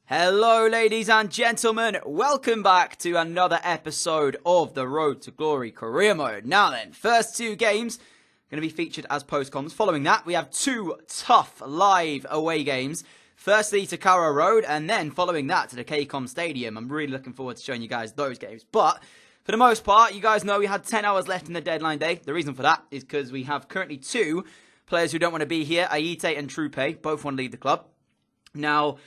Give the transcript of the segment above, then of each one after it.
Hello ladies and gentlemen, welcome back to another episode of the Road to Glory career mode. Now then, first two games going to be featured as post-coms. Following that, we have two tough live away games. Firstly to Carrow Road, and then following that to the KCOM Stadium. I'm really looking forward to showing you guys those games. But for the most part, you guys know we had 10 hours left in the deadline day. The reason for that is because we have currently two players who don't want to be here, Aite and Trupe, both want to leave the club. Now,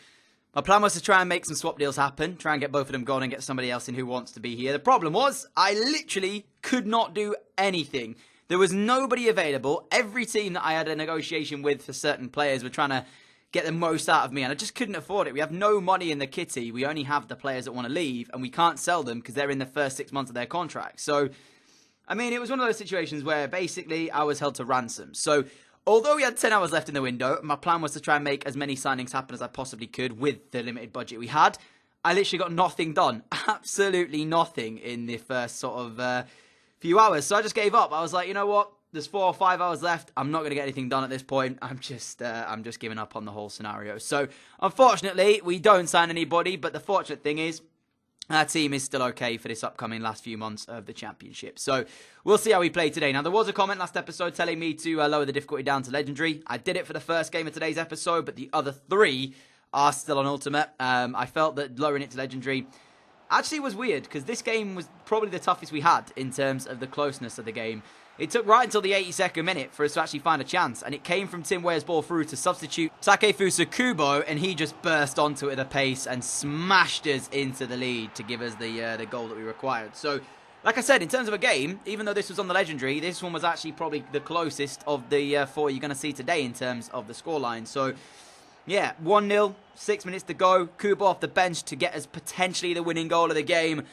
my plan was to try and make some swap deals happen, try and get both of them gone and get somebody else in who wants to be here. The problem was, I literally could not do anything. There was nobody available. Every team that I had a negotiation with for certain players were trying to get the most out of me, and I just couldn't afford it. We have no money in the kitty. We only have the players that want to leave, and we can't sell them because they're in the first 6 months of their contract. So, I mean, it was one of those situations where basically I was held to ransom. So, although we had 10 hours left in the window, my plan was to try and make as many signings happen as I possibly could with the limited budget we had. I literally got nothing done. Absolutely nothing in the first sort of few hours. So I just gave up. I was like, you know what? There's 4 or 5 hours left. I'm not going to get anything done at this point. I'm just giving up on the whole scenario. So, unfortunately, we don't sign anybody. But the fortunate thing is, our team is still okay for this upcoming last few months of the championship. So, we'll see how we play today. Now, there was a comment last episode telling me to lower the difficulty down to Legendary. I did it for the first game of today's episode, but the other 3 are still on Ultimate. I felt that lowering it to Legendary actually was weird, because this game was probably the toughest we had in terms of the closeness of the game. It took right until the 82nd minute for us to actually find a chance, and it came from Tim Weah's ball through to substitute Takefusa Kubo, and he just burst onto it at a pace and smashed us into the lead to give us the goal that we required. So, like I said, in terms of a game, even though this was on the Legendary, this one was actually probably the closest of the 4 you're going to see today in terms of the scoreline. So, yeah, 1-0, 6 minutes to go, Kubo off the bench to get us potentially the winning goal of the game.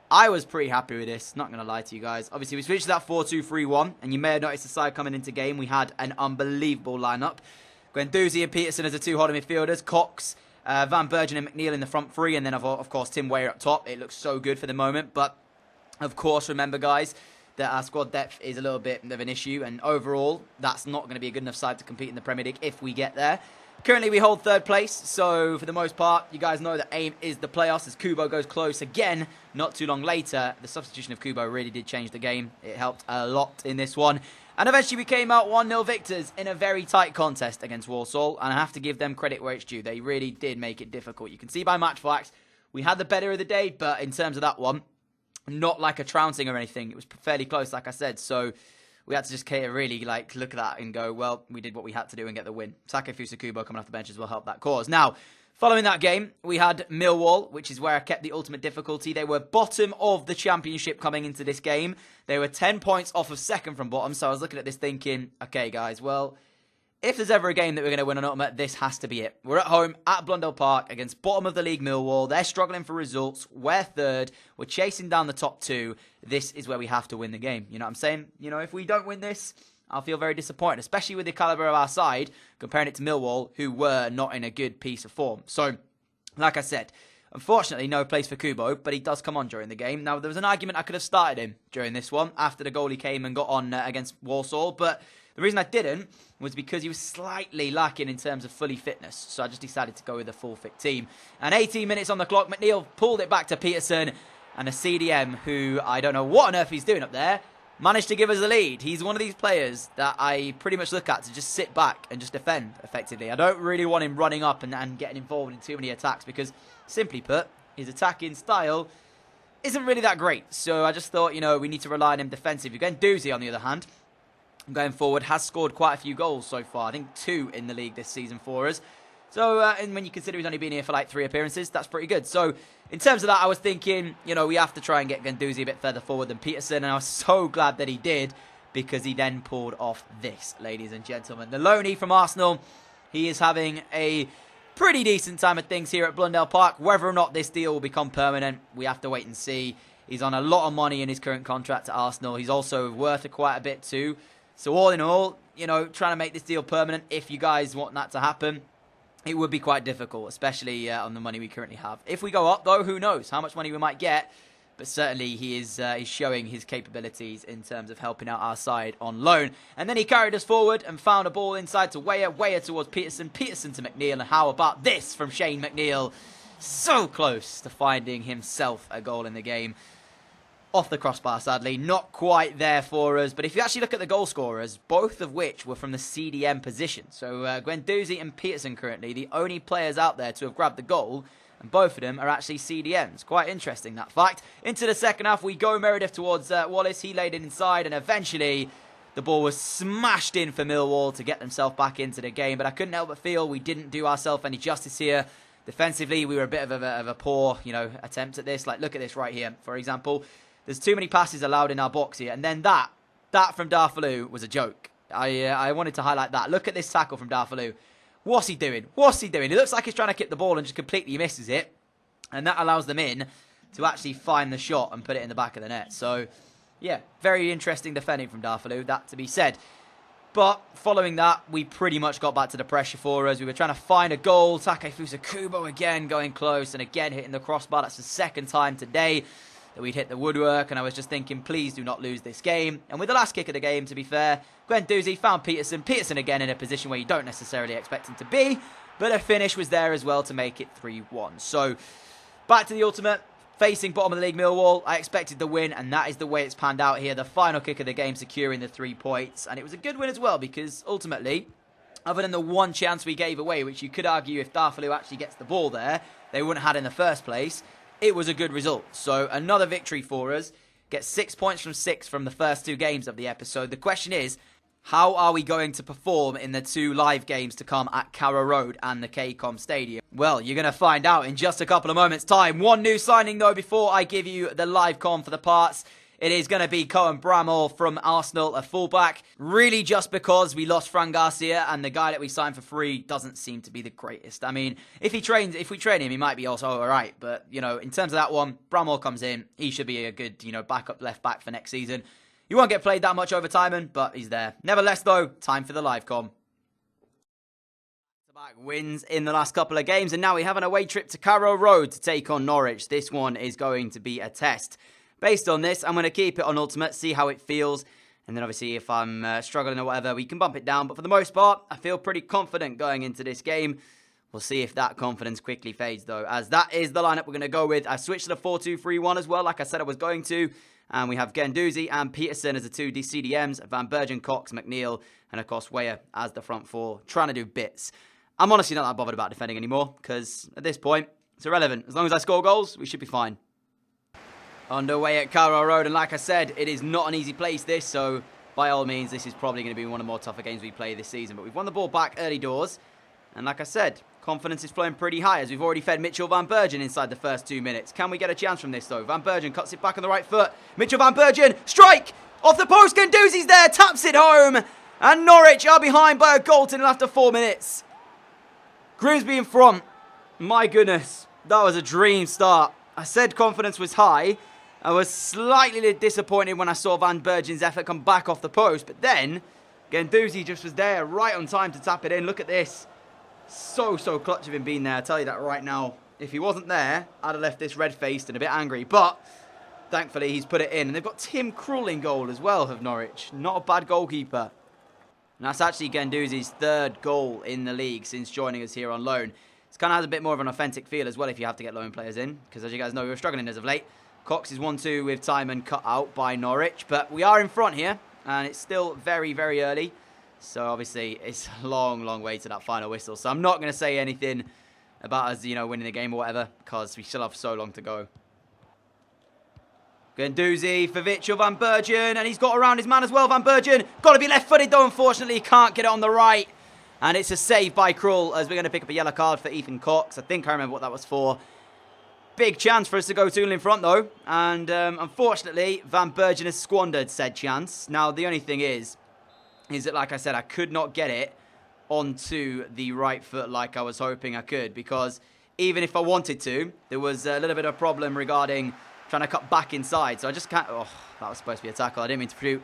I was pretty happy with this, not going to lie to you guys. Obviously, we switched to that 4-2-3-1, and you may have noticed the side coming into game. We had an unbelievable lineup. Guendouzi and Peterson as the 2 holding midfielders, Cox, Van Bergen and McNeil in the front 3, and then, of course, Tim Weah up top. It looks so good for the moment, but, of course, remember, guys, that our squad depth is a little bit of an issue, and overall, that's not going to be a good enough side to compete in the Premier League if we get there. Currently, we hold 3rd place, so for the most part, you guys know the aim is the playoffs as Kubo goes close again. Not too long later, the substitution of Kubo really did change the game. It helped a lot in this one. And eventually, we came out 1-0 victors in a very tight contest against Walsall. And I have to give them credit where it's due. They really did make it difficult. You can see by match facts, we had the better of the day, but in terms of that one, not like a trouncing or anything. It was fairly close, like I said, so we had to just really look at that and go, well, we did what we had to do and get the win. Takefusa Kubo coming off the bench as well helped that cause. Now, following that game, we had Millwall, which is where I kept the ultimate difficulty. They were bottom of the championship coming into this game. They were 10 points off of second from bottom, so I was looking at this thinking, okay, guys, well, if there's ever a game that we're going to win on ultimate, this has to be it. We're at home at Blundell Park against bottom of the league Millwall. They're struggling for results. We're 3rd. We're chasing down the top 2. This is where we have to win the game. You know what I'm saying? You know, if we don't win this, I'll feel very disappointed, especially with the caliber of our side, comparing it to Millwall, who were not in a good piece of form. So, like I said, unfortunately, no place for Kubo, but he does come on during the game. Now, there was an argument I could have started him during this one, after the goal he came and got on against Walsall, but the reason I didn't was because he was slightly lacking in terms of fully fitness. So I just decided to go with a full fit team. And 18 minutes on the clock, McNeil pulled it back to Peterson. And a CDM, who I don't know what on earth he's doing up there, managed to give us the lead. He's one of these players that I pretty much look at to just sit back and just defend, effectively. I don't really want him running up and getting involved in too many attacks because, simply put, his attacking style isn't really that great. So I just thought, you know, we need to rely on him defensively. Guendouzi, on the other hand, going forward, has scored quite a few goals so far. I think 2 in the league this season for us. So, and when you consider he's only been here for like 3 appearances, that's pretty good. So, in terms of that, I was thinking, you know, we have to try and get Guendouzi a bit further forward than Peterson. And I was so glad that he did, because he then pulled off this, ladies and gentlemen. The loanee from Arsenal, he is having a pretty decent time of things here at Blundell Park. Whether or not this deal will become permanent, we have to wait and see. He's on a lot of money in his current contract at Arsenal. He's also worth quite a bit too. So all in all, you know, trying to make this deal permanent, if you guys want that to happen, it would be quite difficult, especially on the money we currently have. If we go up, though, who knows how much money we might get. But certainly he is he's showing his capabilities in terms of helping out our side on loan. And then he carried us forward and found a ball inside to Weah. Weah towards Peterson. Peterson to McNeil. And how about this from Shane McNeil? so close to finding himself a goal in the game. Off the crossbar, sadly. Not quite there for us. But if you actually look at the goal scorers, both of which were from the CDM position. So Guendouzi and Peterson currently, the only players out there to have grabbed the goal. And both of them are actually CDMs. Quite interesting, that fact. Into the second half we go. Meredith towards Wallace. He laid it inside. And eventually the ball was smashed in for Millwall to get themselves back into the game. But I couldn't help but feel we didn't do ourselves any justice here. Defensively, we were a bit of a poor, attempt at this. Like, look at this right here, for example. There's too many passes allowed in our box here. And then that from Darfalou was a joke. I wanted to highlight that. Look at this tackle from Darfalou. What's he doing? What's he doing? It looks like he's trying to kick the ball and just completely misses it. And that allows them in to actually find the shot and put it in the back of the net. So, yeah, very interesting defending from Darfalou, that to be said. But following that, we pretty much got back to the pressure for us. We were trying to find a goal. Takefusa Kubo again going close and again hitting the crossbar. That's the second time today that we'd hit the woodwork, and I was just thinking, please do not lose this game. And with the last kick of the game, to be fair, Guendouzi found Peterson. Peterson again in a position where you don't necessarily expect him to be, but a finish was there as well to make it 3-1. So, back to the ultimate, facing bottom of the league Millwall. I expected the win, and that is the way it's panned out here. The final kick of the game securing the 3 points, and it was a good win as well, because ultimately, other than the one chance we gave away, which you could argue if Darfalou actually gets the ball there, they wouldn't have had in the first place, it was a good result. So another victory for us. Get 6 points from 6 from the first 2 games of the episode. The question is, how are we going to perform in the 2 live games to come at Carrow Road and the KCOM Stadium? Well, you're going to find out in just a couple of moments' time. One new signing, though, before I give you the live com for the parts. It is going to be Cohen Bramall from Arsenal, a fullback. Really just because we lost Fran Garcia and the guy that we signed for free doesn't seem to be the greatest. I mean, if we train him, he might be also all right. But, in terms of that one, Bramall comes in. He should be a good, backup left back for next season. He won't get played that much over Timon, but he's there. Nevertheless, though, time for the live com. Back wins in the last couple of games, and now we have an away trip to Carrow Road to take on Norwich. This one is going to be a test. Based on this, I'm going to keep it on Ultimate, see how it feels. And then obviously if I'm struggling or whatever, we can bump it down. But for the most part, I feel pretty confident going into this game. We'll see if that confidence quickly fades though, as that is the lineup we're going to go with. I switched to the 4-2-3-1 as well, like I said I was going to. And we have Guendouzi and Peterson as the 2 CDMs, Van Bergen, Cox, McNeil, and of course Weyer as the front 4, trying to do bits. I'm honestly not that bothered about defending anymore, because at this point, it's irrelevant. As long as I score goals, we should be fine. Underway at Carrow Road, and like I said, it is not an easy place this, so by all means, this is probably going to be one of the more tougher games we play this season. But we've won the ball back early doors, and like I said, confidence is flowing pretty high, as we've already fed Mitchell Van Bergen inside the first 2 minutes. Can we get a chance from this, though? Van Bergen cuts it back on the right foot. Mitchell Van Bergen, strike! Off the post, Guendouzi's there, taps it home, and Norwich are behind by a goal till after 4 minutes. Grimsby in front. My goodness, that was a dream start. I said confidence was high. I was slightly disappointed when I saw Van Bergen's effort come back off the post, but then Guendouzi just was there right on time to tap it in. Look at this. So clutch of him being there. I tell you that right now. If he wasn't there, I'd have left this red-faced and a bit angry, but thankfully he's put it in. And they've got Tim Krul in goal as well of Norwich. Not a bad goalkeeper. And that's actually Guendouzi's 3rd goal in the league since joining us here on loan. It kind of has a bit more of an authentic feel as well if you have to get loan players in, because as you guys know, we were struggling as of late. Cox is 1-2 with Timon cut out by Norwich, but we are in front here, and it's still very, very early. So obviously, it's a long, long way to that final whistle. So I'm not going to say anything about us, winning the game or whatever, because we still have so long to go. Guendouzi for Mitchell Van Bergen, and he's got around his man as well, Van Bergen. Got to be left-footed though, unfortunately, he can't get it on the right. And it's a save by Krul, as we're going to pick up a yellow card for Ethan Cox. I think I remember what that was for. Big chance for us to go 2-0 in front though, and unfortunately Van Bergen has squandered said chance. Now the only thing is that like I said, I could not get it onto the right foot like I was hoping I could, because even if I wanted to, there was a little bit of a problem regarding trying to cut back inside, so I just can't. Oh, that was supposed to be a tackle, I didn't mean to shoot.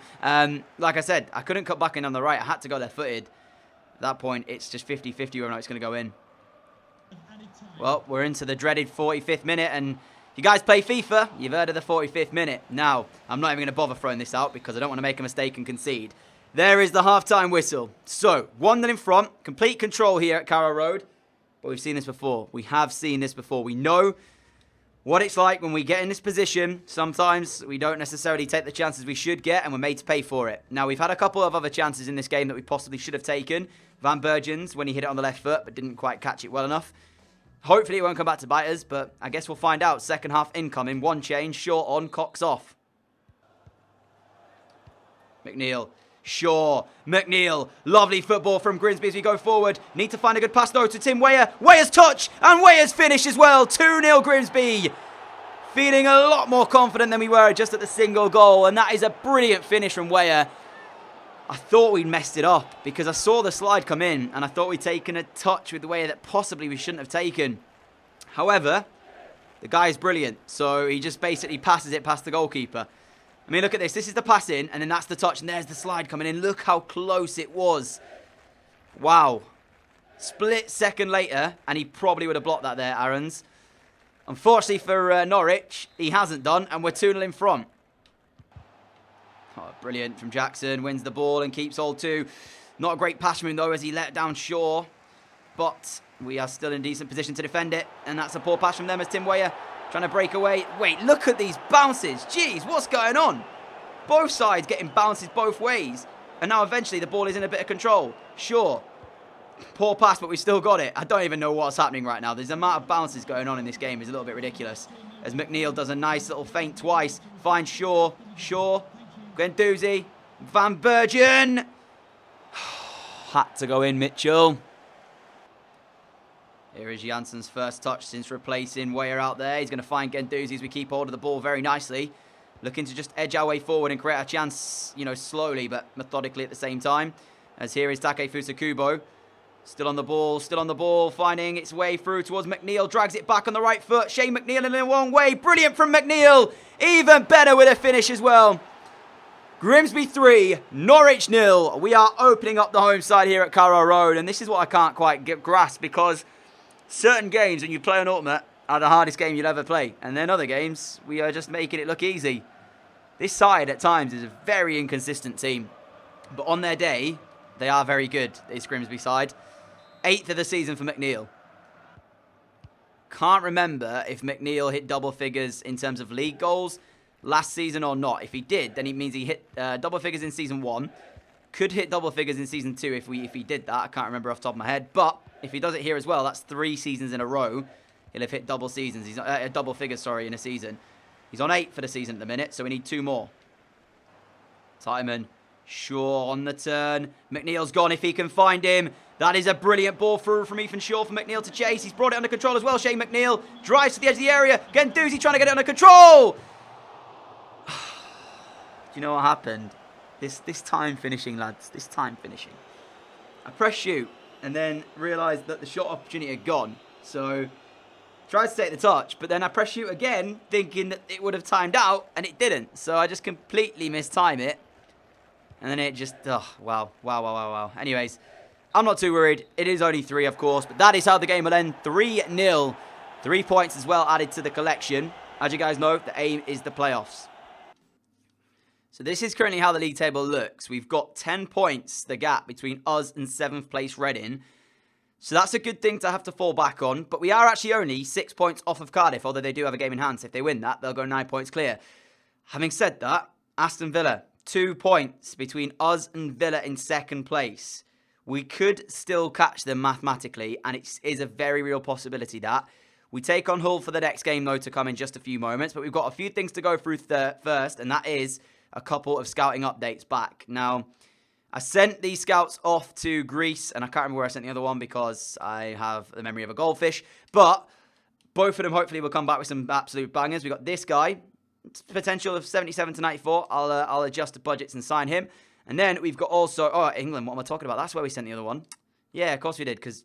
Like I said, I couldn't cut back in on the right, I had to go left footed. At that point it's just 50-50 whether or not it's going to go in. Well, we're into the dreaded 45th minute, and if you guys play FIFA, you've heard of the 45th minute. Now, I'm not even going to bother throwing this out because I don't want to make a mistake and concede. There is the half-time whistle. So, 1-0 in front, complete control here at Carrow Road. but we've seen this before. We have seen this before. We know what it's like when we get in this position. Sometimes we don't necessarily take the chances we should get, and we're made to pay for it. Now, we've had a couple of other chances in this game that we possibly should have taken. Van Bergen's when he hit it on the left foot, but didn't quite catch it well enough. Hopefully it won't come back to bite us, but I guess we'll find out. Second half incoming. One change. Shaw on. Cox off. McNeil. Shaw. McNeil. Lovely football from Grimsby as we go forward. Need to find a good pass though to Tim Weah. Weah's touch and Weah's finish as well. 2-0 Grimsby. Feeling a lot more confident than we were just at the single goal. And that is a brilliant finish from Weah. I thought we'd messed it up because I saw the slide come in and I thought we'd taken a touch with the way that possibly we shouldn't have taken. However, the guy is brilliant. So he just basically passes it past the goalkeeper. I mean, look at this. This is the pass in and then that's the touch and there's the slide coming in. Look how close it was. Wow. Split second later and he probably would have blocked that there, Aarons. Unfortunately for Norwich, he hasn't done and we're 2-0 in front. Oh, brilliant from Jackson. Wins the ball and keeps hold too. Not a great pass from him though as he let down Shaw. But we are still in decent position to defend it. And that's a poor pass from them as Tim Weah trying to break away. Wait, look at these bounces. Jeez, what's going on? Both sides getting bounces both ways. And now eventually the ball is in a bit of control. Shaw. Poor pass, but we still got it. I don't even know what's happening right now. There's the amount of bounces going on in this game is a little bit ridiculous. As McNeil does a nice little feint twice. Finds Shaw. Shaw. Guendouzi, Van Bergen. Had to go in, Mitchell. Here is Janssen's first touch since replacing Weah out there. He's going to find Guendouzi as we keep hold of the ball very nicely. Looking to just edge our way forward and create a chance, you know, slowly but methodically at the same time. As here is Takefusa Kubo. Still on the ball, finding its way through towards McNeil. Drags it back on the right foot. Shane McNeil in the wrong way. Brilliant from McNeil. Even better with a finish as well. Grimsby 3, Norwich 0. We are opening up the home side here at Carrow Road. And this is what I can't quite grasp because certain games when you play on Ultimate are the hardest game you'll ever play. And then other games, we are just making it look easy. This side at times is a very inconsistent team. But on their day, they are very good, this Grimsby side. 8th of the season for McNeil. Can't remember if McNeil hit double figures in terms of league goals last season or not. If he did, then it means he hit double figures in season 1. Could hit double figures in season 2 if he did that. I can't remember off the top of my head. But if he does it here as well, that's 3 seasons in a row. He'll have hit double seasons. He's double figures, sorry, in a season. He's on 8 for the season at the minute, so we need 2 more. Tiemann, Shaw on the turn. McNeil's gone if he can find him. That is a brilliant ball through from Ethan Shaw for McNeil to chase. He's brought it under control as well. Shane McNeil drives to the edge of the area. Guendouzi trying to get it under control. Do you know what happened? This time finishing, lads. This time finishing. I pressed shoot and then realised that the shot opportunity had gone. So tried to take the touch, but then I pressed shoot again, thinking that it would have timed out, and it didn't. So I just completely mistime it. And then it just, oh, wow. Anyways, I'm not too worried. It is only 3, of course, but that is how the game will end. 3-0. 3 points as well added to the collection. As you guys know, the aim is the playoffs. So this is currently how the league table looks. We've got 10 points, the gap between us and 7th place Reading. So that's a good thing to have to fall back on. But we are actually only 6 points off of Cardiff, although they do have a game in hand. So if they win that, they'll go 9 points clear. Having said that, Aston Villa, 2 points between us and Villa in 2nd place. We could still catch them mathematically, and it is a very real possibility that. We take on Hull for the next game, though, to come in just a few moments. But we've got a few things to go through first, and that is a couple of scouting updates back. Now, I sent these scouts off to Greece, and I can't remember where I sent the other one because I have the memory of a goldfish. But both of them hopefully will come back with some absolute bangers. We've got this guy, potential of 77 to 94. I'll adjust the budgets and sign him. And then we've got also, oh, England, what am I talking about? That's where we sent the other one. Yeah, of course we did, because,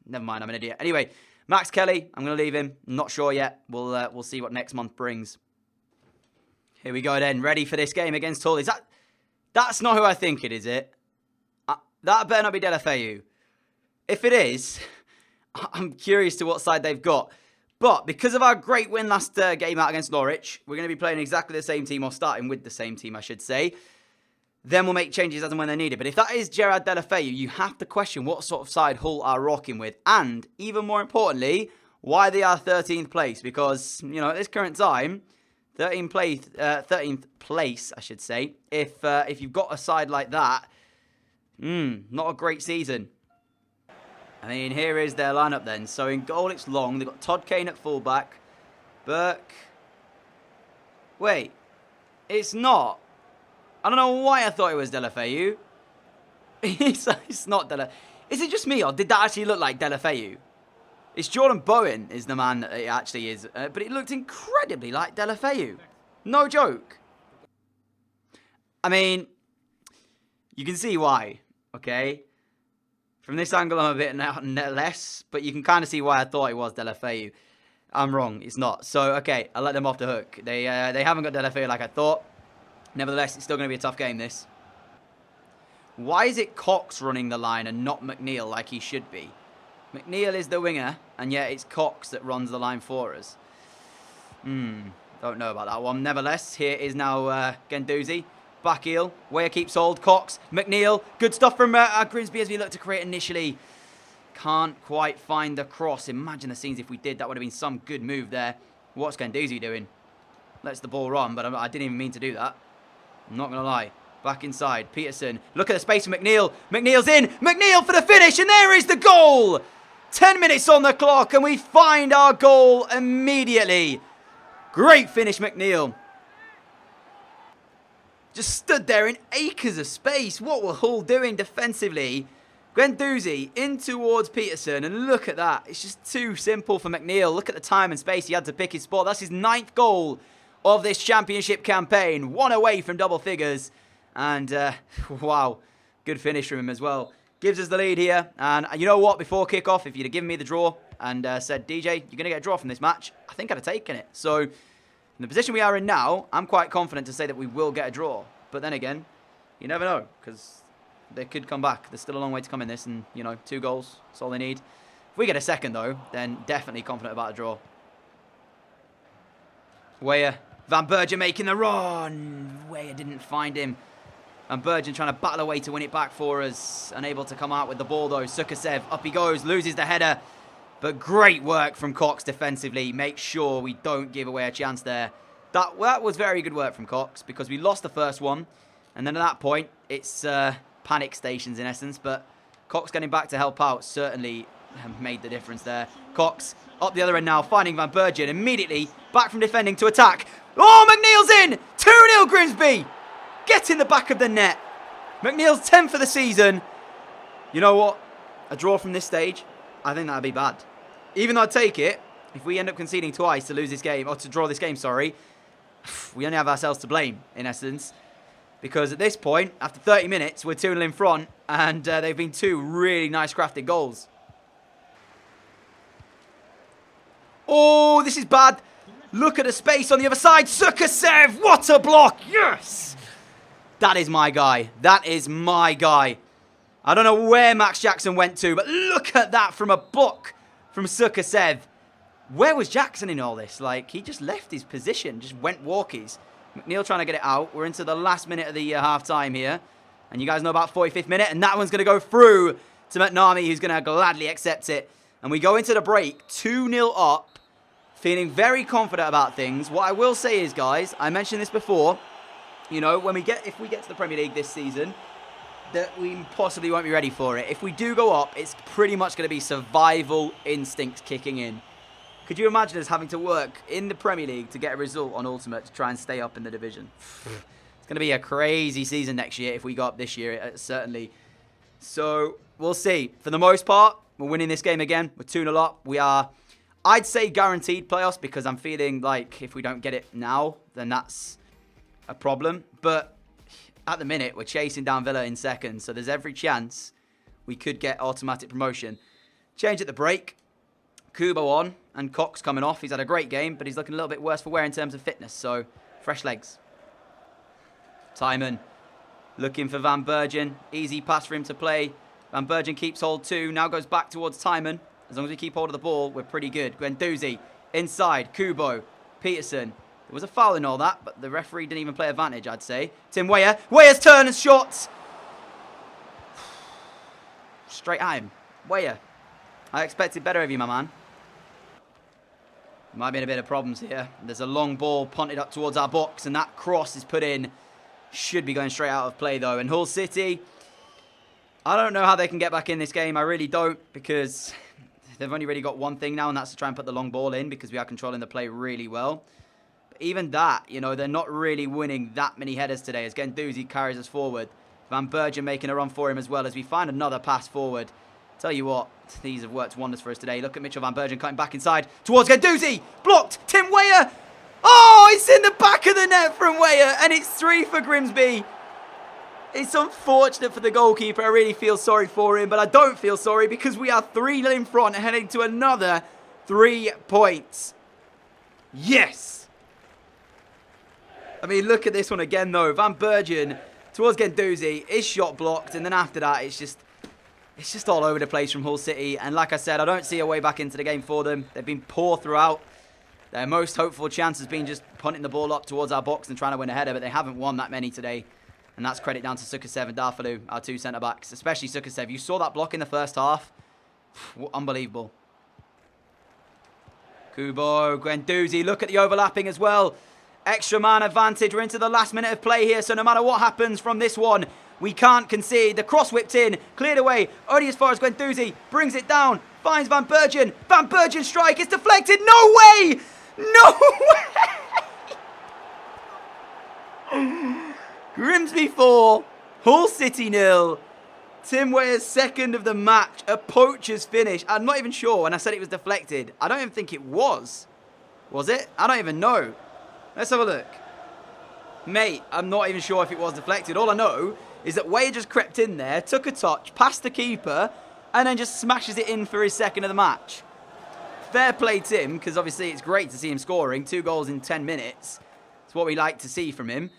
never mind, I'm an idiot. Anyway, Max Kelly, I'm going to leave him. I'm not sure yet. We'll see what next month brings. Here we go then, ready for this game against Hull. That's not who I think it is, it? That better not be Delafeu. If it is, I'm curious to what side they've got. But because of our great win last game out against Norwich, we're going to be playing exactly the same team, or starting with the same team, I should say. then we'll make changes as and when they're needed. But if that is Gerard Deulofeu, you have to question what sort of side Hull are rocking with. And, even more importantly, why they are 13th place. Because, you know, at this current time, 13th place, I should say. If you've got a side like that, not a great season. I mean, here is their lineup then. So in goal, it's Long. They've got Todd Kane at fullback. Burke. Wait, it's not. I don't know why I thought it was Deulofeu. It's not Deulofeu. Is it just me, or did that actually look like Deulofeu? It's Jordan Bowen is the man that it actually is. But it looked incredibly like Deulofeu. No joke. I mean, you can see why, okay? From this angle, I'm a bit less, but you can kind of see why I thought it was Deulofeu. I'm wrong. It's not. So, okay, I'll let them off the hook. They haven't got Deulofeu like I thought. Nevertheless, it's still going to be a tough game, this. Why is it Cox running the line and not McNeil like he should be? McNeil is the winger, and yet it's Cox that runs the line for us. Don't know about that one. Nevertheless, here is now Guendouzi. Back heel. Weah keeps hold. Cox. McNeil. Good stuff from Grimsby as we look to create initially. Can't quite find the cross. Imagine the scenes if we did. That would have been some good move there. What's Guendouzi doing? Lets the ball run, but I didn't even mean to do that. I'm not going to lie. Back inside. Peterson. Look at the space for McNeil. McNeil's in. McNeil for the finish. And there is the goal. 10 minutes on the clock. And we find our goal immediately. Great finish, McNeil. Just stood there in acres of space. What were Hull doing defensively? Guendouzi in towards Peterson. And look at that. It's just too simple for McNeil. Look at the time and space he had to pick his spot. That's his 9th goal of this championship campaign. 1 away from double figures. And, wow, good finish from him as well. Gives us the lead here. And you know what? Before kickoff, if you'd have given me the draw and said, DJ, you're going to get a draw from this match, I think I'd have taken it. So, in the position we are in now, I'm quite confident to say that we will get a draw. But then again, you never know, because they could come back. There's still a long way to come in this, and, you know, 2 goals, that's all they need. If we get a second, though, then definitely confident about a draw. Weah. Van Bergen making the run. Weah didn't find him. Van Bergen trying to battle away to win it back for us. Unable to come out with the ball, though. Sukasev, up he goes, loses the header. But great work from Cox defensively. Make sure we don't give away a chance there. That was very good work from Cox, because we lost the first one. And then at that point, it's panic stations in essence. But Cox getting back to help out certainly made the difference there. Cox up the other end now, finding Van Bergen. Immediately back from defending to attack. Oh, McNeil's in! 2-0 Grimsby! Get in the back of the net. McNeil's 10 for the season. You know what? A draw from this stage, I think that'd be bad. Even though I'd take it, if we end up conceding twice to lose this game, or to draw this game, sorry, we only have ourselves to blame, in essence. Because at this point, after 30 minutes, we're 2-0 in front, and they've been 2 really nice crafted goals. Oh, this is bad. Look at the space on the other side. Sukasev, what a block. Yes! That is my guy. That is my guy. I don't know where Max Jackson went to, but look at that from a block from Sukasev. Where was Jackson in all this? Like, he just left his position, just went walkies. McNeil trying to get it out. We're into the last minute of the half-time here. And you guys know about 45th minute, and that one's going to go through to McNamee, who's going to gladly accept it. And we go into the break, 2-0 up. Feeling very confident about things. What I will say is, guys, I mentioned this before, you know, if we get to the Premier League this season, that we possibly won't be ready for it. If we do go up, it's pretty much going to be survival instincts kicking in. Could you imagine us having to work in the Premier League to get a result on Ultimate to try and stay up in the division? It's going to be a crazy season next year if we go up this year, certainly. So, we'll see. For the most part, we're winning this game again. We're 2-0 up. We are, I'd say, guaranteed playoffs, because I'm feeling like if we don't get it now, then that's a problem. But at the minute, we're chasing down Villa in second, so there's every chance we could get automatic promotion. Change at the break. Kubo on, and Cox coming off. He's had a great game, but he's looking a little bit worse for wear in terms of fitness, so fresh legs. Timon looking for Van Bergen. Easy pass for him to play. Van Bergen keeps hold too, now goes back towards Timon. As long as we keep hold of the ball, we're pretty good. Guendouzi inside, Kubo, Peterson. It was a foul and all that, but the referee didn't even play advantage, I'd say. Tim Weah. Weah's turn and shot. Straight at him. Weah. I expected better of you, my man. Might be in a bit of problems here. There's a long ball punted up towards our box, and that cross is put in. Should be going straight out of play, though. And Hull City, I don't know how they can get back in this game. I really don't, because they've only really got one thing now, and that's to try and put the long ball in, because we are controlling the play really well. But even that, you know, they're not really winning that many headers today, as Guendouzi carries us forward. Van Bergen making a run for him as well, as we find another pass forward. Tell you what, these have worked wonders for us today. Look at Mitchell Van Bergen cutting back inside towards Guendouzi. Blocked. Tim Weah. Oh, it's in the back of the net from Weah, and it's 3 for Grimsby. It's unfortunate for the goalkeeper. I really feel sorry for him, but I don't feel sorry because we are 3-0 in front, heading to another 3 points. Yes. I mean, look at this one again, though. Van Bergen towards Guendouzi. His shot blocked, and then after that, it's just all over the place from Hull City. And like I said, I don't see a way back into the game for them. They've been poor throughout. Their most hopeful chance has been just punting the ball up towards our box and trying to win a header, but they haven't won that many today. And that's credit down to Sukasev and Darfalu, our 2 centre-backs, especially Sukasev. You saw that block in the first half. Unbelievable. Kubo, Guendouzi, look at the overlapping as well. Extra man advantage. We're into the last minute of play here, so no matter what happens from this one, we can't concede. The cross whipped in, cleared away, only as far as Guendouzi, brings it down, finds Van Bergen. Van Bergen strike, it's deflected. No way! No way! Grimsby 4, Hull City 0. Tim Weah's second of the match, a poacher's finish. I'm not even sure when I said it was deflected. I don't even think it was. Was it? I don't even know. Let's have a look. Mate, I'm not even sure if it was deflected. All I know is that Weah just crept in there, took a touch, passed the keeper, and then just smashes it in for his second of the match. Fair play Tim, because obviously it's great to see him scoring. 2 goals in 10 minutes. It's what we like to see from him.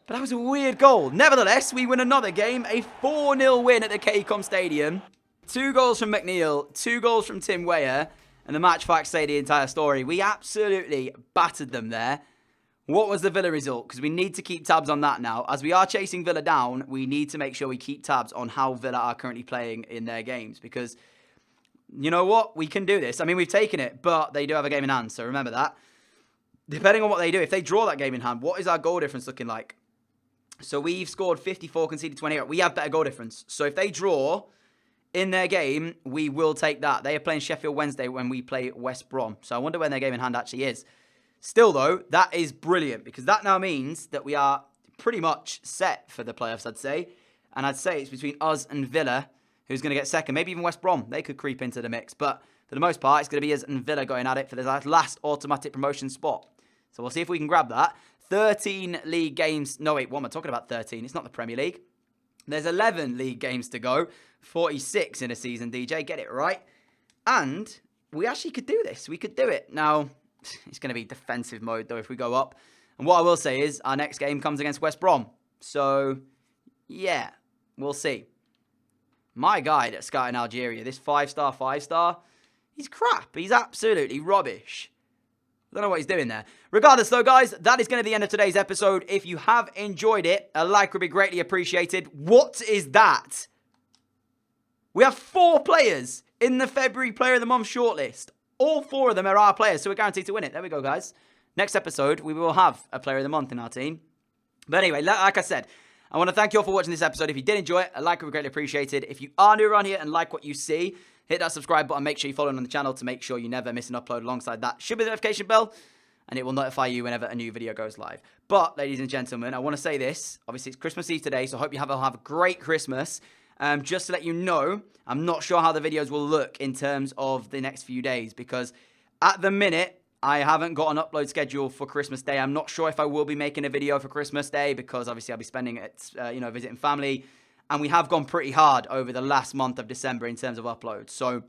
But that was a weird goal. Nevertheless, we win another game. A 4-0 win at the KCOM Stadium. 2 goals from McNeil, 2 goals from Tim Weah. And the match facts say the entire story. We absolutely battered them there. What was the Villa result? Because we need to keep tabs on that now. As we are chasing Villa down, we need to make sure we keep tabs on how Villa are currently playing in their games. Because, you know what? We can do this. I mean, we've taken it, but they do have a game in hand. So remember that. Depending on what they do, if they draw that game in hand, what is our goal difference looking like? So we've scored 54, conceded 28. We have better goal difference. So if they draw in their game, we will take that. They are playing Sheffield Wednesday when we play West Brom. So I wonder when their game in hand actually is. Still, though, that is brilliant because that now means that we are pretty much set for the playoffs, I'd say. And I'd say it's between us and Villa who's going to get second. Maybe even West Brom. They could creep into the mix. But for the most part, it's going to be us and Villa going at it for the last automatic promotion spot. So we'll see if we can grab that. 13 league games. No, wait, what am I talking about? 13. It's not the Premier League. There's 11 league games to go. 46 in a season, DJ. Get it right. And we actually could do this. We could do it. Now, it's going to be defensive mode, though, if we go up. And what I will say is our next game comes against West Brom. So, yeah, we'll see. My guy that's scouting Algeria, this 5-star, he's crap. He's absolutely rubbish. I don't know what he's doing there. Regardless, though, guys, that is going to be the end of today's episode. If you have enjoyed it, a like would be greatly appreciated. What is that? We have 4 players in the February Player of the Month shortlist. All 4 of them are our players, so we're guaranteed to win it. There we go, guys. Next episode, we will have a Player of the Month in our team. But anyway, like I said, I want to thank you all for watching this episode. If you did enjoy it, a like would be greatly appreciated. If you are new around here and like what you see, hit that subscribe button. Make sure you follow on the channel to make sure you never miss an upload. Alongside that should be the notification bell, and it will notify you whenever a new video goes live. But, ladies and gentlemen, I want to say this. Obviously, it's Christmas Eve today, so I hope you have a great Christmas. Just to let you know, I'm not sure how the videos will look in terms of the next few days, because at the minute, I haven't got an upload schedule for Christmas Day. I'm not sure if I will be making a video for Christmas Day, because obviously I'll be spending it, visiting family. And we have gone pretty hard over the last month of December in terms of uploads. So,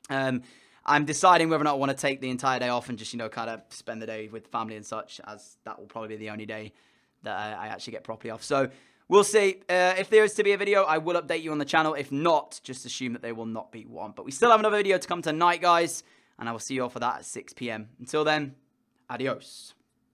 I'm deciding whether or not I want to take the entire day off and just, kind of spend the day with family and such, as that will probably be the only day that I actually get properly off. So, we'll see. If there is to be a video, I will update you on the channel. If not, just assume that there will not be one. But we still have another video to come tonight, guys. And I will see you all for that at 6 p.m. Until then, adios.